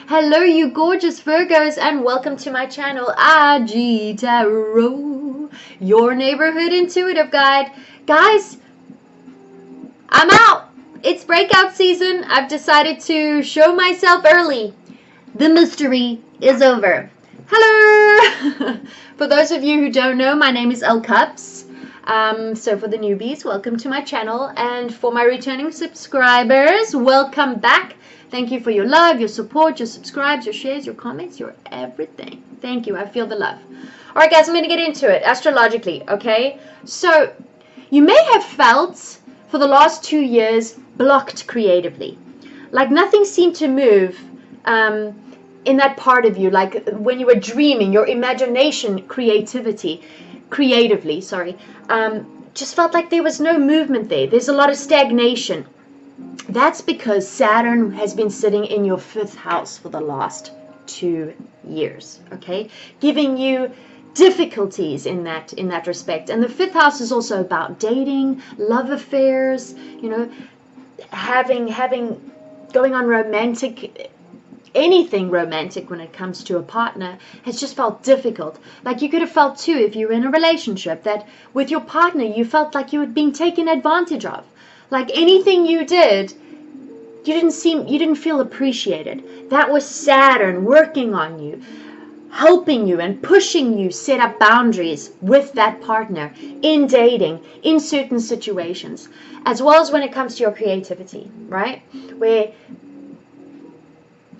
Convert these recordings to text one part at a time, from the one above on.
Hello, you gorgeous Virgos, and welcome to my channel, OnTheGoTarot, your neighborhood intuitive guide. Guys, I'm out. It's breakout season. I've decided to show myself early. The mystery is over. Hello! For those of you who don't know, my name is Elle Cups. So for the newbies, welcome to my channel. And for my returning subscribers, welcome back. Thank you for your love, your support, your subscribes, your shares, your comments, your everything. Thank you. I feel the love. All right, guys, I'm going to get into it astrologically, okay? So you may have felt for the last 2 years blocked creatively. Like nothing seemed to move in that part of you. Like when you were dreaming, your imagination, creatively, just felt like there was no movement there. There's a lot of stagnation. That's because Saturn has been sitting in your 5th house for the last 2 years, okay? Giving you difficulties in that respect. And the 5th house is also about dating, love affairs, you know, going on romantic, anything romantic when it comes to a partner has just felt difficult. Like you could have felt too if you were in a relationship that with your partner you felt like you were being taken advantage of. Like anything you did, you didn't feel appreciated. That was Saturn working on you, helping you and pushing you set up boundaries with that partner in dating, in certain situations, as well as when it comes to your creativity, right? Where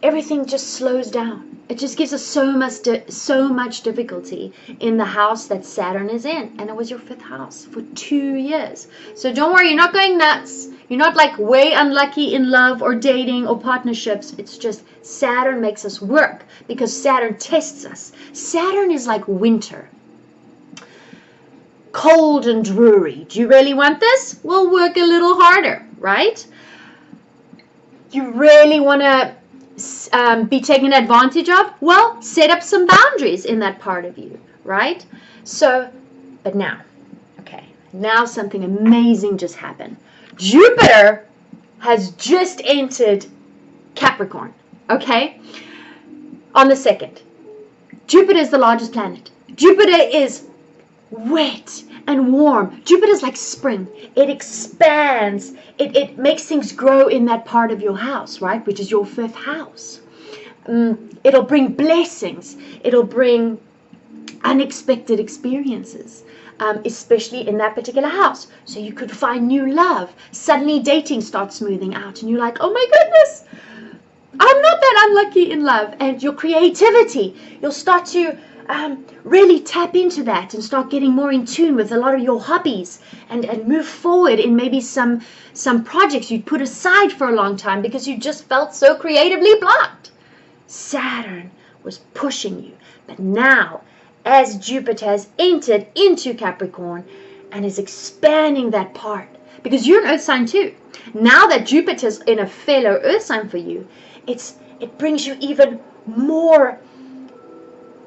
everything just slows down. It just gives us so much difficulty in the house that Saturn is in. And it was your 5th house for 2 years. So don't worry, you're not going nuts. You're not like way unlucky in love or dating or partnerships. It's just Saturn makes us work because Saturn tests us. Saturn is like winter. Cold and dreary. Do you really want this? Well, work a little harder, right? You really want to be taken advantage of? Well, set up some boundaries in that part of you, right? So, but now, okay, now something amazing just happened. Jupiter has just entered Capricorn, okay, on the 2nd. Jupiter is the largest planet. Jupiter is wet and warm. Jupiter is like spring. It expands. It makes things grow in that part of your house, right? Which is your 5th house. It'll bring blessings. It'll bring unexpected experiences, especially in that particular house. So you could find new love. Suddenly dating starts smoothing out and you're like, oh my goodness, I'm not that unlucky in love. And your creativity, you'll start to really tap into that and start getting more in tune with a lot of your hobbies and move forward in maybe some projects you'd put aside for a long time because you just felt so creatively blocked. Saturn was pushing you. But now, as Jupiter has entered into Capricorn and is expanding that part, because you're an earth sign too. Now that Jupiter's in a fellow earth sign for you, it brings you even more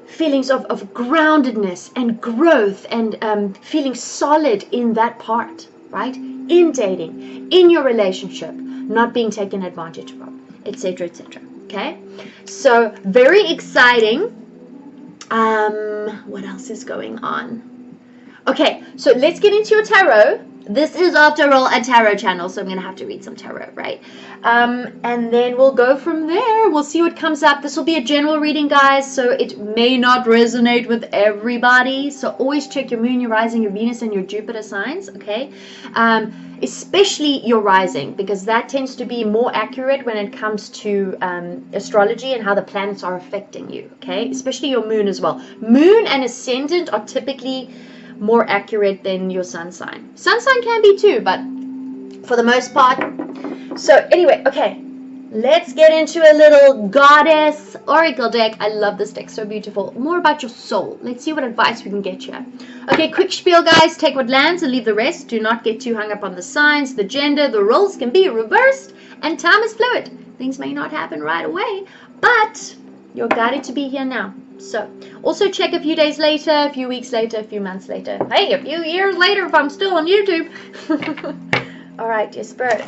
feelings of groundedness and growth and feeling solid in that part, right? In dating, in your relationship, not being taken advantage of, etc., etc. Okay? So, very exciting. What else is going on? Okay, so let's get into your tarot. This is, after all, a tarot channel, so I'm going to have to read some tarot, right? And then we'll go from there. We'll see what comes up. This will be a general reading, guys, so it may not resonate with everybody. So always check your moon, your rising, your Venus, and your Jupiter signs, okay? Especially your rising, because that tends to be more accurate when it comes to astrology and how the planets are affecting you, okay? Especially your moon as well. Moon and ascendant are typically more accurate than your sun sign. Sun sign can be too, but for the most part. So anyway, okay, let's get into a little goddess oracle deck. I love this deck, so beautiful. More about your soul. Let's see what advice we can get you. Okay, quick spiel, guys. Take what lands and leave the rest. Do not get too hung up on the signs, the gender. The roles can be reversed, and time is fluid. Things may not happen right away, but you're guided to be here now. So, also check a few days later, a few weeks later, a few months later. Hey, a few years later if I'm still on YouTube. All right, dear Spirit.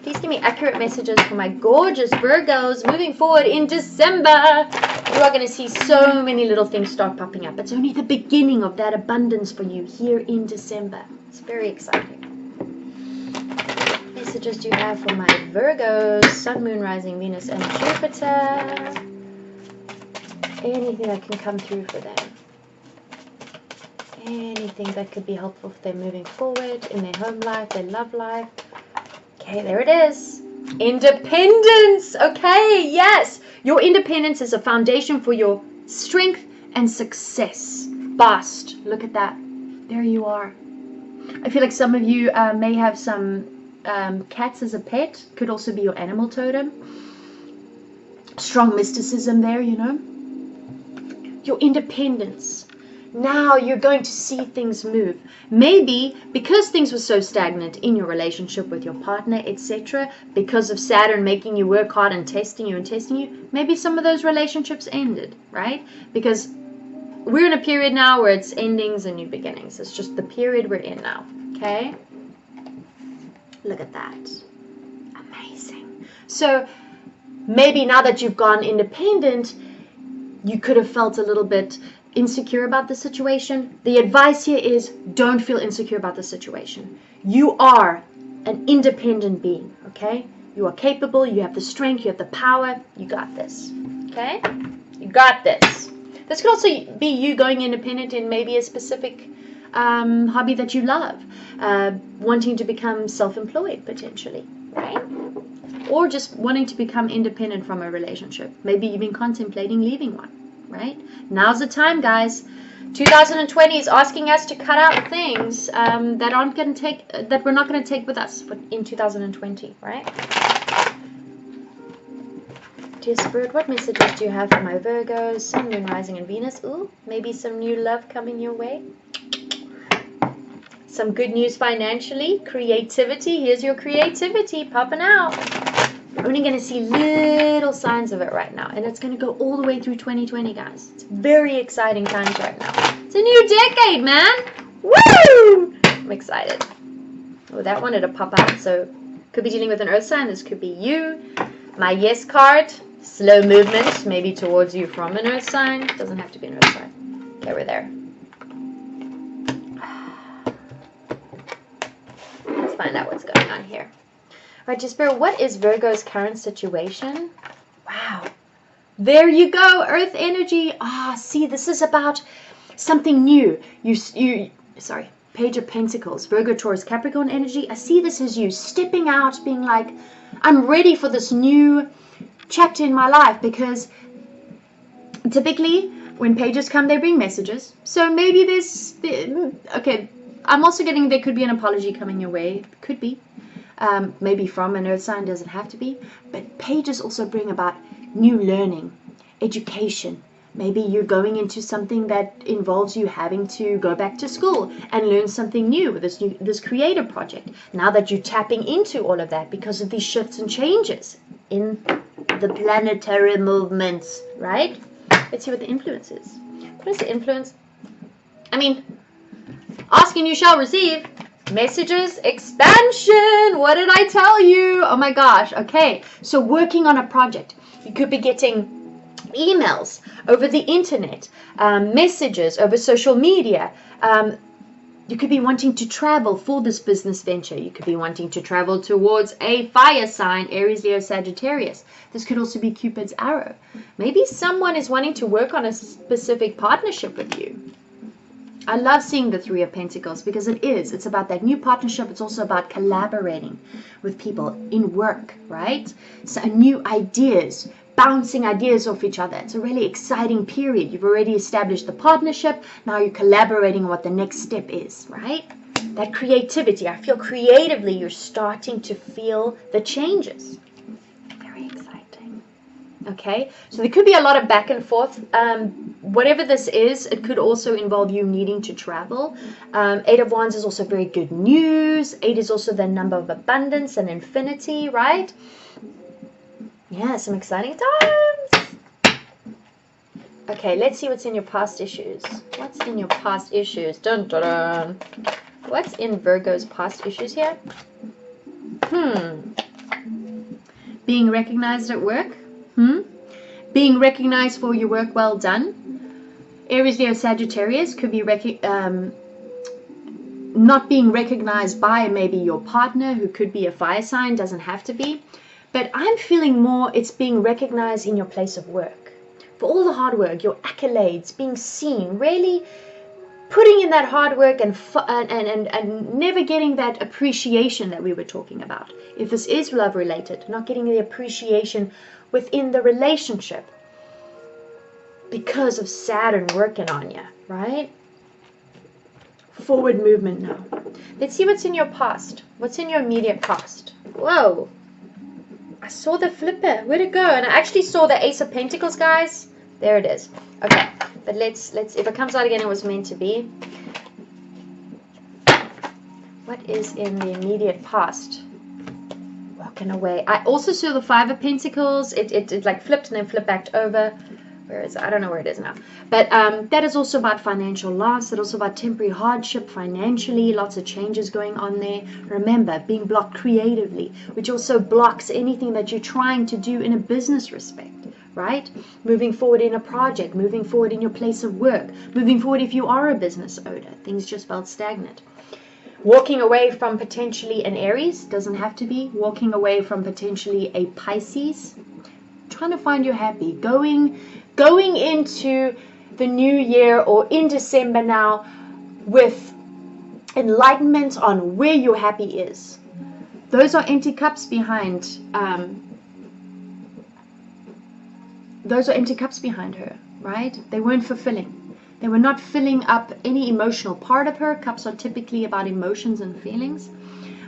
Please give me accurate messages for my gorgeous Virgos moving forward in December. You are going to see so many little things start popping up. It's only the beginning of that abundance for you here in December. It's very exciting. What messages do you have for my Virgos? Sun, Moon, Rising, Venus, and Jupiter. Anything that can come through for them. Anything that could be helpful for them moving forward in their home life, their love life. Okay, there it is. Independence. Okay, yes. Your independence is a foundation for your strength and success. Bast. Look at that. There you are. I feel like some of you may have some cats as a pet. Could also be your animal totem. Strong mysticism there, you know. Your independence. Now you're going to see things move. Maybe because things were so stagnant in your relationship with your partner, etc., because of Saturn making you work hard and testing you, maybe some of those relationships ended, right? Because we're in a period now where it's endings and new beginnings. It's just the period we're in now, okay? Look at that. Amazing. So maybe now that you've gone independent, you could have felt a little bit insecure about the situation. The advice here is don't feel insecure about the situation. You are an independent being, okay? You are capable, you have the strength, you have the power, you got this, okay? You got this. This could also be you going independent in maybe a specific hobby that you love, wanting to become self-employed potentially, right? Or just wanting to become independent from a relationship. Maybe you've been contemplating leaving one. Right? Now's the time, guys. 2020 is asking us to cut out things that aren't going to take, that we're not going to take with us in 2020, right? Dear Spirit, what messages do you have for my Virgos, Sun, Moon, Rising, and Venus? Ooh, maybe some new love coming your way. Some good news financially. Creativity. Here's your creativity popping out. You're only going to see little signs of it right now. And it's going to go all the way through 2020, guys. It's very exciting times right now. It's a new decade, man. Woo! I'm excited. Oh, that wanted to pop out. So, could be dealing with an earth sign. This could be you. My yes card. Slow movement. Maybe towards you from an earth sign. Doesn't have to be an earth sign. Okay, we're there. Let's find out what's going on here. All right, Spirit, what is Virgo's current situation? Wow. There you go, Earth energy. See, this is about something new. Sorry, Page of Pentacles, Virgo, Taurus, Capricorn energy. I see this as you stepping out, being like, I'm ready for this new chapter in my life, because typically when pages come, they bring messages. So maybe okay, I'm also getting there could be an apology coming your way. Could be. Maybe from an earth sign, doesn't have to be, but pages also bring about new learning, education. Maybe you're going into something that involves you having to go back to school and learn something new with this creative project. Now that you're tapping into all of that because of these shifts and changes in the planetary movements, right? Let's see what the influence is. What is the influence? I mean, ask and you shall receive. Messages, expansion. What did I tell you? Oh my gosh. Okay. So working on a project. You could be getting emails over the internet, messages over social media. You could be wanting to travel for this business venture. You could be wanting to travel towards a fire sign, Aries, Leo, Sagittarius. This could also be Cupid's arrow. Maybe someone is wanting to work on a specific partnership with you. I love seeing the Three of Pentacles because it's about that new partnership. It's also about collaborating with people in work, right? So new ideas, bouncing ideas off each other. It's a really exciting period. You've already established the partnership. Now you're collaborating on what the next step is, right? That creativity. I feel creatively you're starting to feel the changes. Very exciting. Okay, so there could be a lot of back and forth. Whatever this is, it could also involve you needing to travel. 8 of Wands is also very good news. 8 is also the number of abundance and infinity, right? Yeah, some exciting times. Okay, let's see what's in your past issues. What's in your past issues? Dun, dun, dun. What's in Virgo's past issues here? Being recognized at work. Being recognized for your work well done. Aries, Leo, Sagittarius could be not being recognized by maybe your partner, who could be a fire sign, doesn't have to be. But I'm feeling more it's being recognized in your place of work. For all the hard work, your accolades, being seen, really putting in that hard work and never getting that appreciation that we were talking about. If this is love related, not getting the appreciation within the relationship because of Saturn working on you, right? Forward movement now. Let's see what's in your past. What's in your immediate past? Whoa. I saw the flipper. Where'd it go? And I actually saw the Ace of Pentacles, guys. There it is. Okay. But let's if it comes out again, it was meant to be. What is in the immediate past? Walking away. I also saw the Five of Pentacles. It like flipped and then flipped back over. Where is it? I don't know where it is now. But that is also about financial loss. That's also about temporary hardship financially. Lots of changes going on there. Remember, being blocked creatively, which also blocks anything that you're trying to do in a business respect, right? Moving forward in a project, moving forward in your place of work, moving forward if you are a business owner. Things just felt stagnant. Walking away from potentially an Aries, doesn't have to be. Walking away from potentially a Pisces. Trying to find your happy. Going into the new year or in December now with enlightenment on where your happy is. Those are empty cups behind. Those are empty cups behind her, right? They weren't fulfilling. They were not filling up any emotional part of her. Cups are typically about emotions and feelings.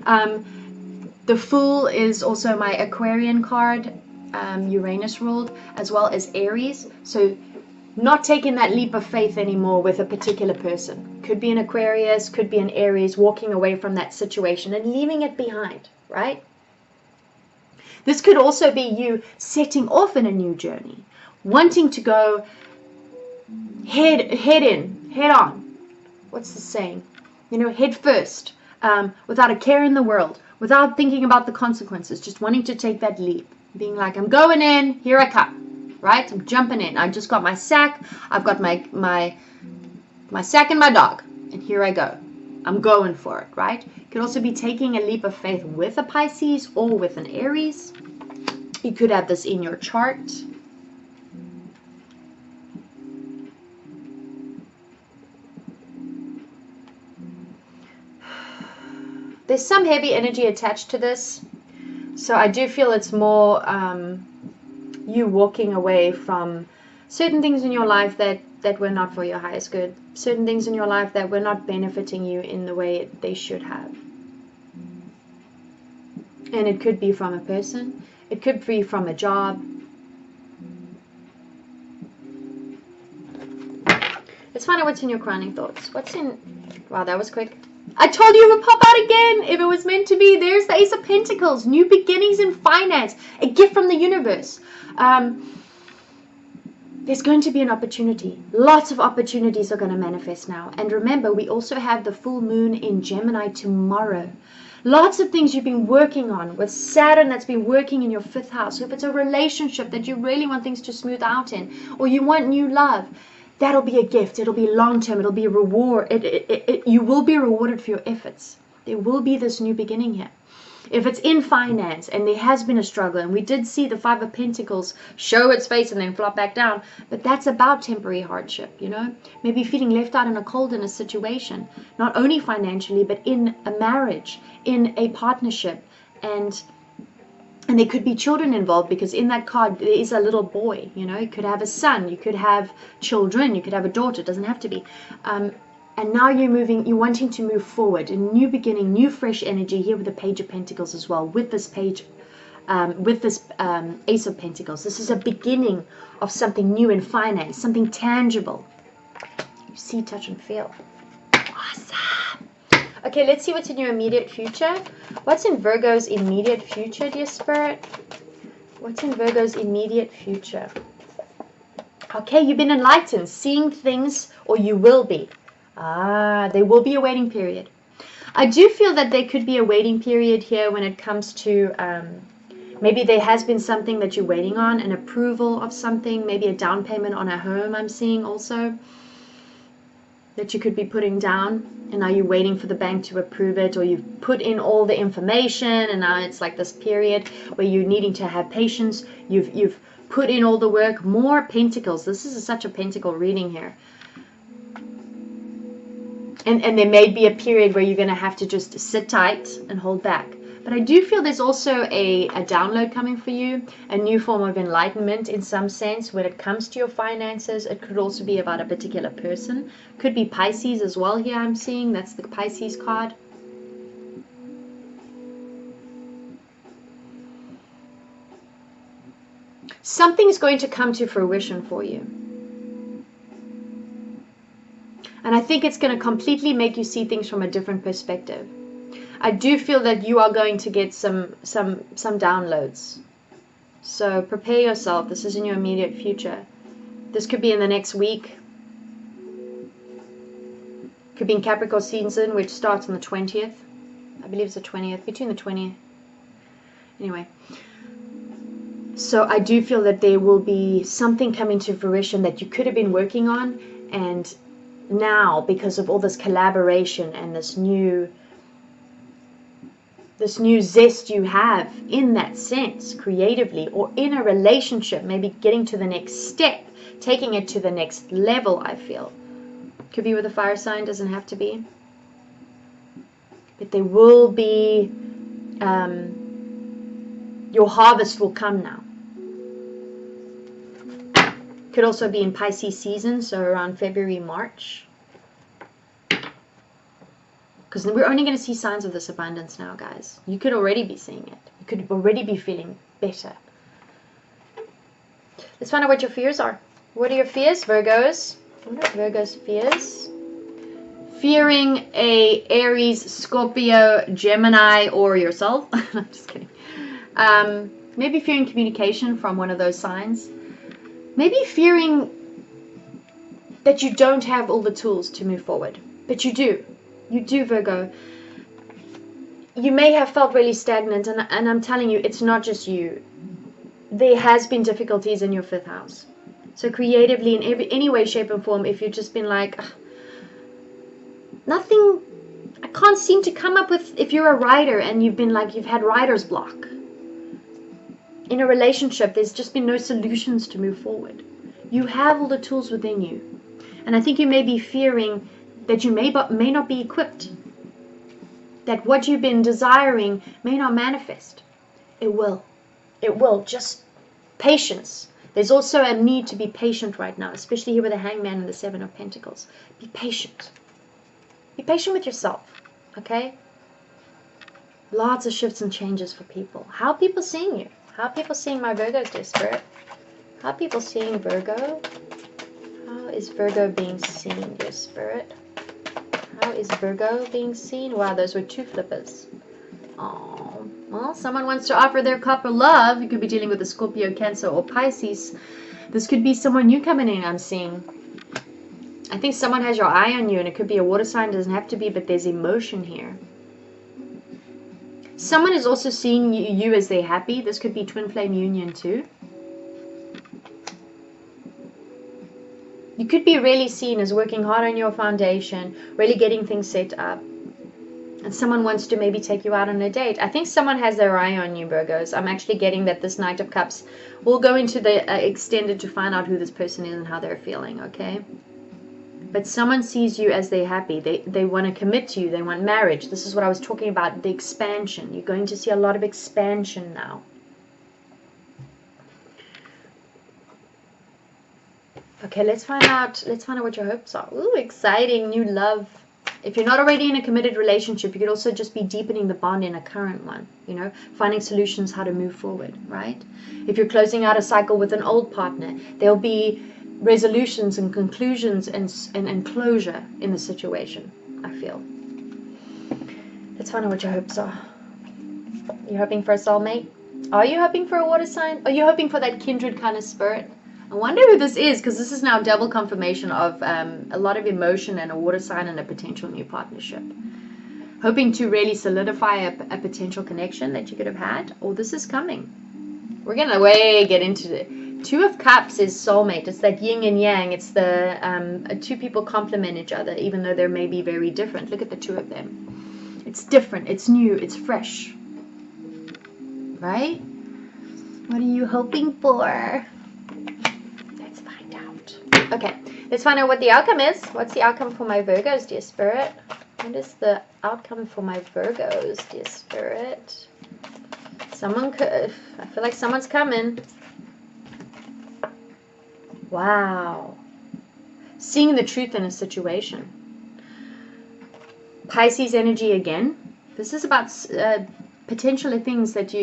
The Fool is also my Aquarian card. Uranus ruled, as well as Aries. So not taking that leap of faith anymore with a particular person. Could be an Aquarius, could be an Aries, walking away from that situation and leaving it behind, right? This could also be you setting off in a new journey, wanting to go head on. What's the saying? You know, head first, without a care in the world, without thinking about the consequences, just wanting to take that leap. Being like, I'm going in, here I come, right? I'm jumping in. I just got my sack. I've got my sack and my dog, and here I go. I'm going for it, right? Could also be taking a leap of faith with a Pisces or with an Aries. You could have this in your chart. There's some heavy energy attached to this. So I do feel it's more you walking away from certain things in your life that were not for your highest good. Certain things in your life that were not benefiting you in the way they should have. And it could be from a person. It could be from a job. Let's find out what's in your crowning thoughts. What's in... Wow, that was quick. I told you it would pop out again if it was meant to be. There's the Ace of Pentacles. New beginnings in finance. A gift from the universe. There's going to be an opportunity. Lots of opportunities are going to manifest now. And remember, we also have the full moon in Gemini tomorrow. Lots of things you've been working on with Saturn that's been working in your 5th house. So if it's a relationship that you really want things to smooth out in, or you want new love, that'll be a gift. It'll be long-term. It'll be a reward. You will be rewarded for your efforts. There will be this new beginning here. If it's in finance and there has been a struggle, and we did see the Five of Pentacles show its face and then flop back down, but that's about temporary hardship, you know? Maybe feeling left out in a cold in a situation, not only financially, but in a marriage, in a partnership, and there could be children involved, because in that card there is a little boy, you know. You could have a son, you could have children, you could have a daughter, it doesn't have to be. And now you're wanting to move forward, a new beginning, new fresh energy here with the Page of Pentacles as well, with this page, with this Ace of Pentacles. This is a beginning of something new in finance, something tangible. You see, touch, and feel. Awesome. Okay, let's see what's in your immediate future. What's in Virgo's immediate future, dear Spirit? What's in Virgo's immediate future? Okay, you've been enlightened, seeing things, or you will be. There will be a waiting period. I do feel that there could be a waiting period here when it comes to Maybe there has been something that you're waiting on, an approval of something, maybe a down payment on a home I'm seeing also, that you could be putting down, and now you're waiting for the bank to approve it, or you've put in all the information, and now it's like this period where you're needing to have patience. You've put in all the work. More pentacles. This is such a pentacle reading here. And there may be a period where you're going to have to just sit tight and hold back. But I do feel there's also a download coming for you, a new form of enlightenment in some sense when it comes to your finances. It could also be about a particular person. Could be Pisces as well here I'm seeing. That's the Pisces card. Something's going to come to fruition for you. And I think it's going to completely make you see things from a different perspective. I do feel that you are going to get some downloads. So prepare yourself. This is in your immediate future. This could be in the next week. Could be in Capricorn season, which starts on the 20th. I believe it's the 20th. Between the 20th. Anyway. So I do feel that there will be something coming to fruition that you could have been working on. And now, because of all this collaboration and this new zest you have in that sense, creatively, or in a relationship, maybe getting to the next step, taking it to the next level, I feel. Could be with a fire sign, doesn't have to be. But there will be, your harvest will come now. Could also be in Pisces season, so around February, March. Because we're only going to see signs of this abundance now, guys. You could already be seeing it. You could already be feeling better. Let's find out what your fears are. What are your fears, Virgos? What are Virgo's fears? Fearing a Aries, Scorpio, Gemini, or yourself. I'm just kidding. Maybe fearing communication from one of those signs. Maybe fearing that you don't have all the tools to move forward. But you do. You do, Virgo. You may have felt really stagnant, and I'm telling you, it's not just you. There has been difficulties in your 5th house. So creatively, in any way, shape, and form, if you've just been like, nothing, I can't seem to come up with, if you're a writer and you've been like, you've had writer's block. In a relationship, there's just been no solutions to move forward. You have all the tools within you. And I think you may be fearing that you may not be equipped. That what you've been desiring may not manifest. It will. It will. Just patience. There's also a need to be patient right now, especially here with the Hangman and the 7 of Pentacles. Be patient. Be patient with yourself. Okay? Lots of shifts and changes for people. How are people seeing you? How are people seeing my Virgos, dear Spirit? How are people seeing Virgo? How is Virgo being seen, dear Spirit? How is Virgo being seen? Wow, those were 2 flippers. Oh, well, someone wants to offer their cup of love. You could be dealing with a Scorpio, Cancer, or Pisces. This could be someone new coming in, I'm seeing. I think someone has your eye on you, and it could be a water sign. It doesn't have to be, but there's emotion here. Someone is also seeing you as they're happy. This could be twin flame union too. You could be really seen as working hard on your foundation, really getting things set up. And someone wants to maybe take you out on a date. I think someone has their eye on you, Virgos. I'm actually getting that this Knight of Cups will go into the extended to find out who this person is and how they're feeling, okay? But someone sees you as they're happy. They want to commit to you. They want marriage. This is what I was talking about, the expansion. You're going to see a lot of expansion now. Okay, let's find out what your hopes are. Ooh, exciting, new love. If you're not already in a committed relationship, you could also just be deepening the bond in a current one, you know, finding solutions how to move forward, right? If you're closing out a cycle with an old partner, there'll be resolutions and conclusions and closure in the situation, I feel. Let's find out what your hopes are. You hoping for a soulmate? Are you hoping for a water sign? Are you hoping for that kindred kind of spirit? I wonder who this is, because this is now double confirmation of a lot of emotion and a water sign and a potential new partnership. Hoping to really solidify a potential connection that you could have had, or this is coming. We're gonna get into it. Two of Cups is soulmate. It's that yin and yang. It's the two people complement each other, even though they may be very different. Look at the two of them. It's different. It's new. It's fresh. Right? What are you hoping for? Let's find out. Okay, let's find out what the outcome is. What's the outcome for my Virgos, dear Spirit? What is the outcome for my Virgos, dear Spirit? Someone could. I feel like someone's coming. Wow. Seeing the truth in a situation. Pisces energy again. This is about potentially things that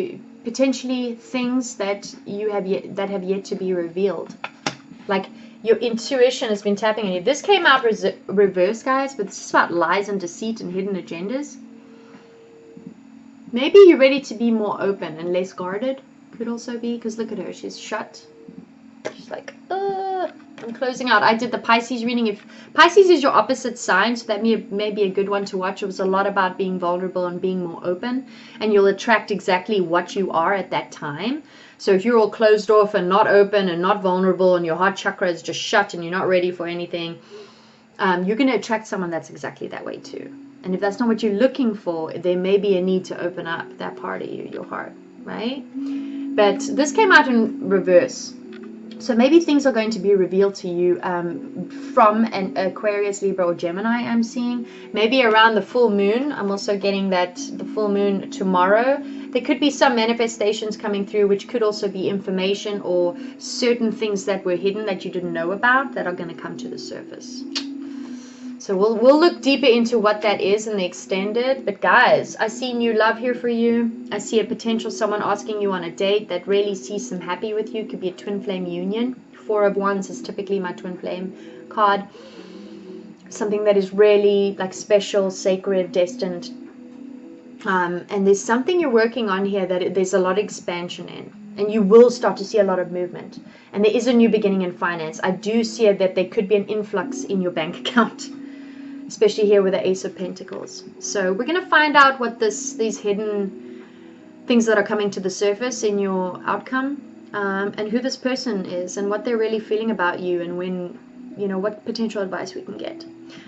you have yet to be revealed. Like your intuition has been tapping on you. This came out reverse, guys, but this is about lies and deceit and hidden agendas. Maybe you're ready to be more open and less guarded. Could also be, because look at her. She's shut. She's like, I'm closing out. I did the Pisces reading. If Pisces is your opposite sign, so that may be a good one to watch. It was a lot about being vulnerable and being more open, and you'll attract exactly what you are at that time. So if you're all closed off and not open and not vulnerable, and your heart chakra is just shut and you're not ready for anything, you're going to attract someone that's exactly that way too. And if that's not what you're looking for, there may be a need to open up that part of you, your heart, right? But this came out in reverse. So maybe things are going to be revealed to you from an Aquarius, Libra, or Gemini, I'm seeing. Maybe around the full moon. I'm also getting that the full moon tomorrow. There could be some manifestations coming through, which could also be information or certain things that were hidden that you didn't know about that are going to come to the surface. So we'll look deeper into what that is in the extended. But guys, I see new love here for you. I see a potential someone asking you on a date that really sees them happy with you. Could be a twin flame union. 4 of Wands is typically my twin flame card. Something that is really like special, sacred, destined. And there's something you're working on here that there's a lot of expansion in. And you will start to see a lot of movement. And there is a new beginning in finance. I do see that there could be an influx in your bank account. Especially here with the Ace of Pentacles. So we're going to find out what these hidden things that are coming to the surface in your outcome, and who this person is and what they're really feeling about you, and when, you know, what potential advice we can get.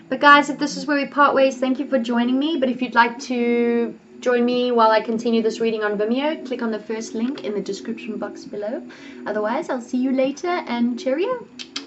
But guys, if this is where we part ways, thank you for joining me. But if you'd like to join me while I continue this reading on Vimeo, click on the first link in the description box below. Otherwise, I'll see you later, and cheerio.